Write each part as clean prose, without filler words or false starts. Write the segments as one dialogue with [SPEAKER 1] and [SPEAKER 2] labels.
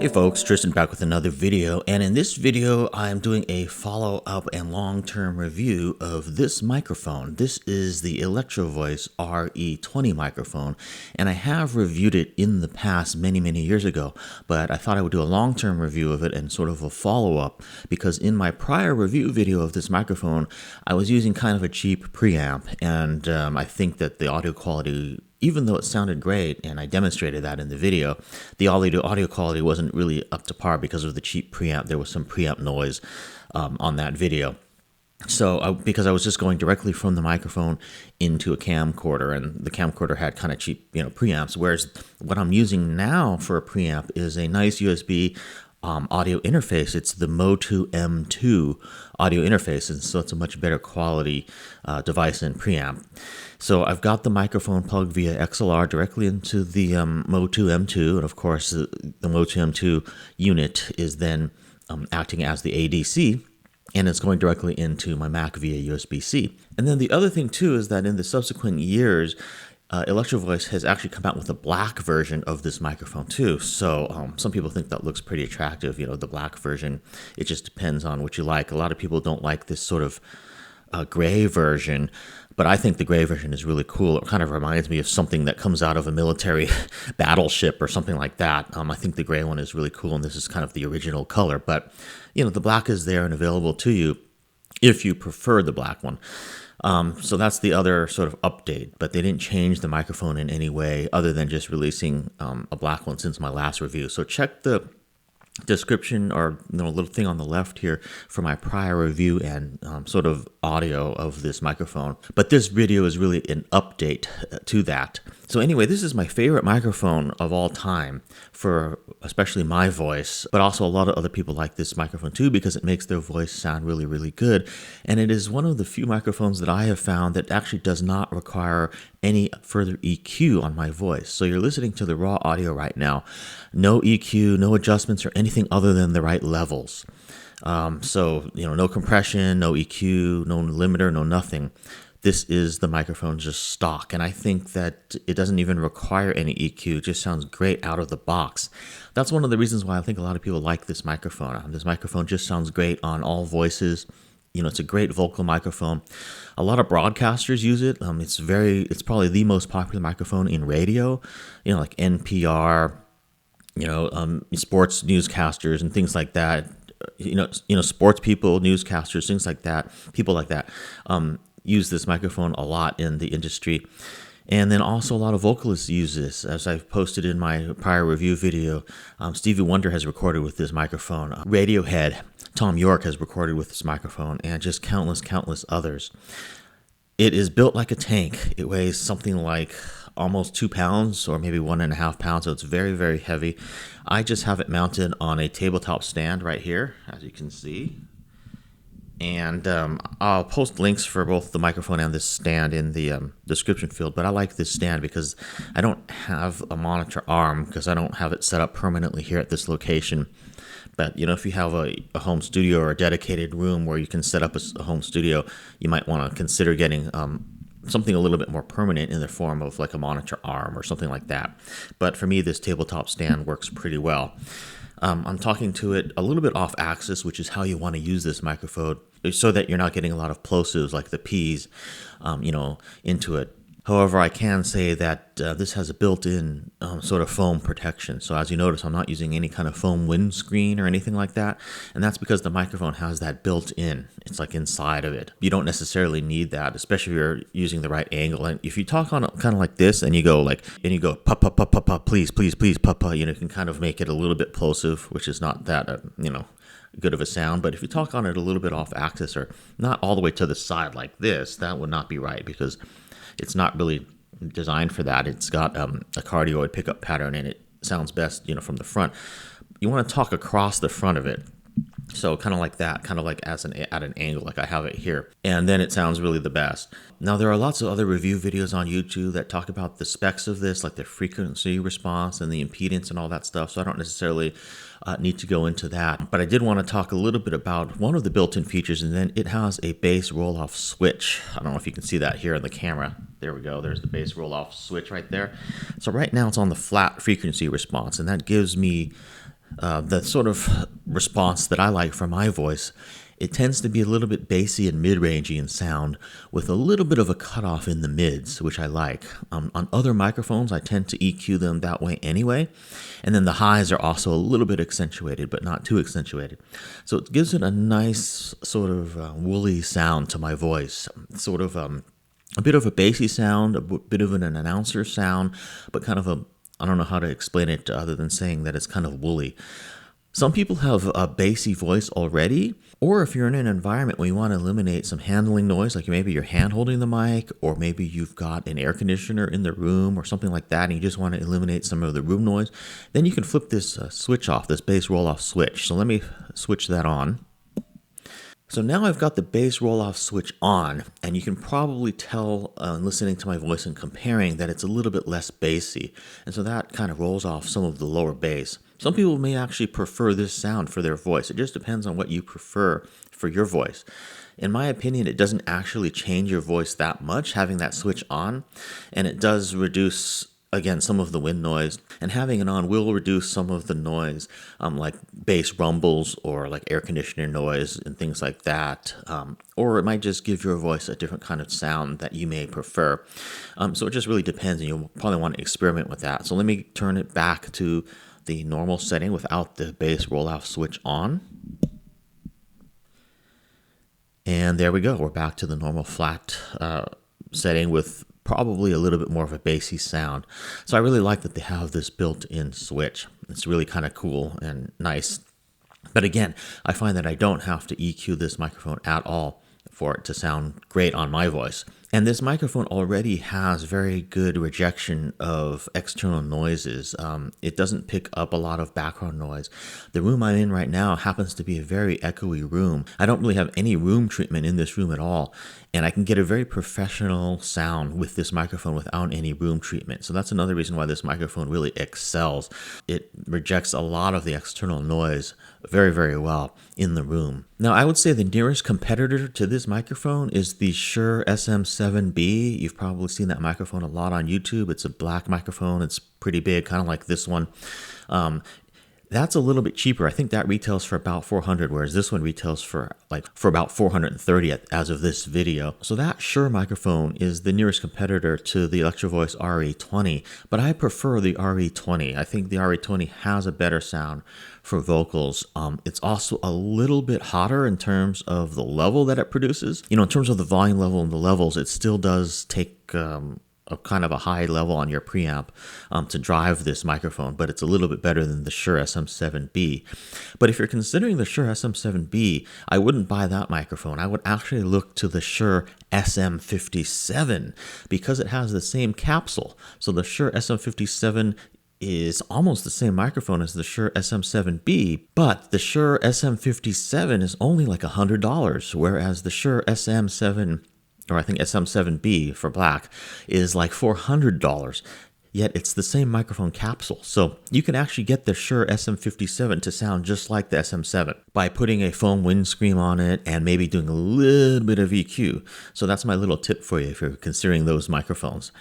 [SPEAKER 1] Hey folks, Tristan back with another video, and in this video I am doing a follow-up and long-term review of this microphone. This is the Electro Voice RE20 microphone, and I have reviewed it in the past many years ago, but I thought I would do a long-term review of it and sort of a follow-up, because in my prior review video of this microphone I was using kind of a cheap preamp, and I think that the audio quality, even though it sounded great, and I demonstrated that in the video, the audio quality wasn't really up to par because of the cheap preamp. There was some preamp noise on that video. So because I was just going directly from the microphone into a camcorder, and the camcorder had kind of cheap, preamps, whereas what I'm using now for a preamp is a nice USB audio interface. It's the Motu M2 audio interface, and so it's a much better quality device and preamp. So I've got the microphone plugged via XLR directly into the Motu M2, and of course the Motu M2 unit is then acting as the ADC, and it's going directly into my Mac via USB-C. And then the other thing too is that in the subsequent years, Electro Voice has actually come out with a black version of this microphone too. So some people think that looks pretty attractive, the black version. It just depends on what you like. A lot of people don't like this sort of gray version, but I think the gray version is really cool. It kind of reminds me of something that comes out of a military battleship or something like that. I think the gray one is really cool, and this is kind of the original color. But, the black is there and available to you if you prefer the black one. So that's the other sort of update, but they didn't change the microphone in any way other than just releasing a black one since my last review. So check the description or little thing on the left here for my prior review and sort of audio of this microphone. But this video is really an update to that. So anyway, this is my favorite microphone of all time for especially my voice, but also a lot of other people like this microphone too because it makes their voice sound really good. And it is one of the few microphones that I have found that actually does not require any further EQ on my voice. So you're listening to the raw audio right now. No EQ, no adjustments or anything other than the right levels. So, no compression, no EQ, no limiter, no nothing. This is the microphone just stock, and I think that it doesn't even require any EQ. It just sounds great out of the box. That's one of the reasons why I think a lot of people like this microphone. This microphone just sounds great on all voices. It's a great vocal microphone. A lot of broadcasters use it. It's probably the most popular microphone in radio, like NPR, sports newscasters and things like that. Sports people, newscasters, things like that, people like that, use this microphone a lot in the industry. And then also a lot of vocalists use this. As I've posted in my prior review video, Stevie Wonder has recorded with this microphone. Radiohead, Tom York has recorded with this microphone, and just countless others. It is built like a tank. It weighs something like almost 2 pounds or maybe 1.5 pounds, so it's very heavy. I just have it mounted on a tabletop stand right here, as you can see. And I'll post links for both the microphone and this stand in the description field. But I like this stand because I don't have a monitor arm because I don't have it set up permanently here at this location. But, if you have a home studio or a dedicated room where you can set up a home studio, you might want to consider getting something a little bit more permanent in the form of like a monitor arm or something like that. But for me, this tabletop stand works pretty well. I'm talking to it a little bit off axis, which is how you want to use this microphone so that you're not getting a lot of plosives like the P's, into it. However, I can say that this has a built-in sort of foam protection. So as you notice, I'm not using any kind of foam windscreen or anything like that. And that's because the microphone has that built in. It's like inside of it. You don't necessarily need that, especially if you're using the right angle. And if you talk on it kind of like this and you go pa pa pa pa pa, please pa pa, you can kind of make it a little bit plosive, which is not that good of a sound. But if you talk on it a little bit off axis or not all the way to the side like this, that would not be right because it's not really designed for that. It's got a cardioid pickup pattern, and it sounds best, from the front. You want to talk across the front of it. So kind of like that, kind of like as at an angle, like I have it here. And then it sounds really the best. Now there are lots of other review videos on YouTube that talk about the specs of this, like the frequency response and the impedance and all that stuff. So I don't necessarily need to go into that. But I did want to talk a little bit about one of the built-in features, and then it has a bass roll-off switch. I don't know if you can see that here in the camera. There we go. There's the bass roll-off switch right there. So right now it's on the flat frequency response, and that gives me the sort of response that I like for my voice. It tends to be a little bit bassy and mid-rangey in sound with a little bit of a cutoff in the mids, which I like. On other microphones, I tend to EQ them that way anyway. And then the highs are also a little bit accentuated, but not too accentuated. So it gives it a nice sort of woolly sound to my voice, sort of a bit of a bassy sound, a bit of an announcer sound, but kind of I don't know how to explain it other than saying that it's kind of woolly. Some people have a bassy voice already, or if you're in an environment where you want to eliminate some handling noise, like maybe you're hand holding the mic, or maybe you've got an air conditioner in the room or something like that, and you just want to eliminate some of the room noise, then you can flip this switch off, this bass roll-off switch. So let me switch that on. So now I've got the bass roll-off switch on, and you can probably tell listening to my voice and comparing that it's a little bit less bassy, and so that kind of rolls off some of the lower bass. Some people may actually prefer this sound for their voice. It just depends on what you prefer for your voice. In my opinion, it doesn't actually change your voice that much having that switch on, and it does reduce, again, some of the wind noise, and having it on will reduce some of the noise, like bass rumbles or like air conditioner noise and things like that. Or it might just give your voice a different kind of sound that you may prefer. So it just really depends, and you'll probably want to experiment with that. So let me turn it back to the normal setting without the bass roll-off switch on. And there we go. We're back to the normal flat setting with probably a little bit more of a bassy sound. So I really like that they have this built-in switch. It's really kind of cool and nice. But again, I find that I don't have to EQ this microphone at all for it to sound great on my voice. And this microphone already has very good rejection of external noises. It doesn't pick up a lot of background noise. The room I'm in right now happens to be a very echoey room. I don't really have any room treatment in this room at all. And I can get a very professional sound with this microphone without any room treatment. So that's another reason why this microphone really excels. It rejects a lot of the external noise very, very well in the room. Now, I would say the nearest competitor to this microphone is the Shure SM7b. You've probably seen that microphone a lot on YouTube. It's a black microphone. It's pretty big, kind of like this one. That's a little bit cheaper. I think that retails for about $400, whereas this one retails for about $430 as of this video. So that Shure microphone is the nearest competitor to the Electro Voice RE20, but I prefer the RE20. I think the RE20 has a better sound for vocals. It's also a little bit hotter in terms of the level that it produces. In terms of the volume level and the levels, it still does take a kind of a high level on your preamp to drive this microphone, but it's a little bit better than the Shure SM7b. But if you're considering the Shure SM7b, I wouldn't buy that microphone. I would actually look to the Shure SM57 because it has the same capsule. So the Shure SM57 is almost the same microphone as the Shure SM7b, but the Shure SM57 is only like $100, whereas the Shure SM7, or I think SM7b for black, is like $400. Yet it's the same microphone capsule. So you can actually get the Shure SM57 to sound just like the SM7 by putting a foam windscreen on it and maybe doing a little bit of EQ. So that's my little tip for you if you're considering those microphones.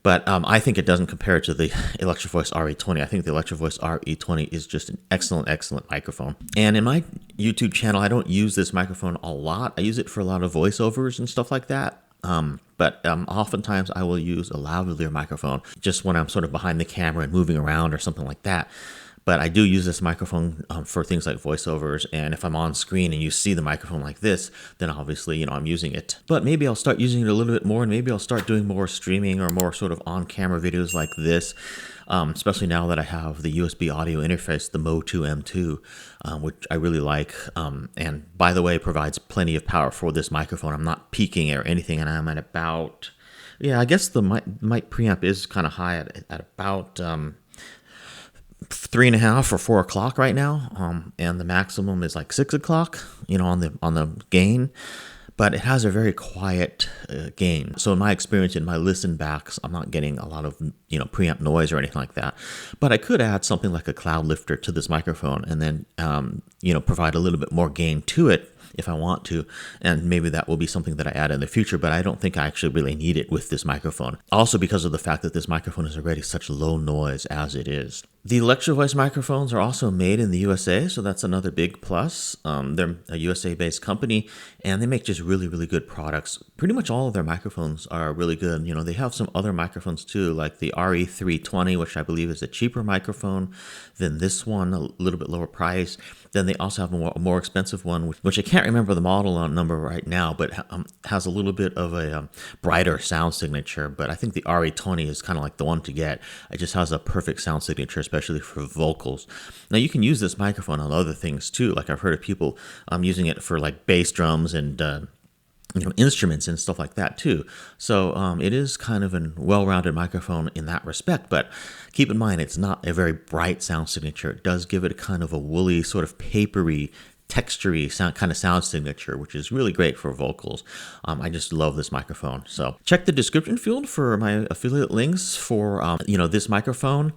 [SPEAKER 1] But I think it doesn't compare to the Electro Voice RE20. I think the Electro Voice RE20 is just an excellent, excellent microphone. And in my YouTube channel, I don't use this microphone a lot. I use it for a lot of voiceovers and stuff like that. But oftentimes I will use a lavalier microphone just when I'm sort of behind the camera and moving around or something like that. But I do use this microphone for things like voiceovers, and if I'm on screen and you see the microphone like this, then obviously, I'm using it. But maybe I'll start using it a little bit more, and maybe I'll start doing more streaming or more sort of on-camera videos like this, especially now that I have the USB audio interface, the Motu M2, which I really like, and by the way, provides plenty of power for this microphone. I'm not peaking or anything, and I'm at about, I guess the mic preamp is kind of high at about 3.5 or 4 o'clock right now, and the maximum is like 6 o'clock, on the gain. But it has a very quiet gain. So in my experience, in my listen backs, I'm not getting a lot of preamp noise or anything like that. But I could add something like a cloud lifter to this microphone, and then provide a little bit more gain to it if I want to, and maybe that will be something that I add in the future, but I don't think I actually really need it with this microphone. Also because of the fact that this microphone is already such low noise as it is. The Electro Voice microphones are also made in the USA, so that's another big plus. They're a USA-based company, and they make just really, really good products. Pretty much all of their microphones are really good. They have some other microphones too, like the RE20, which I believe is a cheaper microphone than this one, a little bit lower price. Then they also have a more expensive one, which I can't remember the model number right now, but has a little bit of a brighter sound signature. But I think the RE20 is kind of like the one to get. It just has a perfect sound signature, especially for vocals. Now you can use this microphone on other things too. Like I've heard of people using it for like bass drums and instruments and stuff like that too. So it is kind of a well-rounded microphone in that respect, but keep in mind it's not a very bright sound signature. It does give it a kind of a woolly, sort of papery, textury sound signature, which is really great for vocals. I just love this microphone. So check the description field for my affiliate links for this microphone,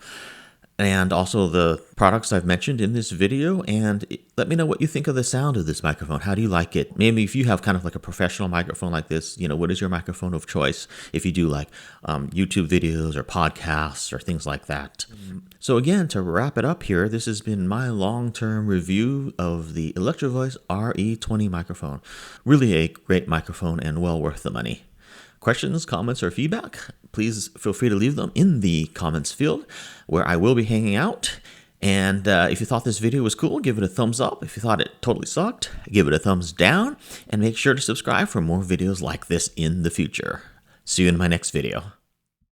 [SPEAKER 1] and also the products I've mentioned in this video, and let me know what you think of the sound of this microphone. How do you like it? Maybe if you have kind of like a professional microphone like this, what is your microphone of choice if you do like YouTube videos or podcasts or things like that. So again, to wrap it up here, this has been my long-term review of the Electro Voice RE20 microphone. Really a great microphone and well worth the money. Questions, comments, or feedback, please feel free to leave them in the comments field where I will be hanging out. And if you thought this video was cool, give it a thumbs up. If you thought it totally sucked, give it a thumbs down. And make sure to subscribe for more videos like this in the future. See you in my next video.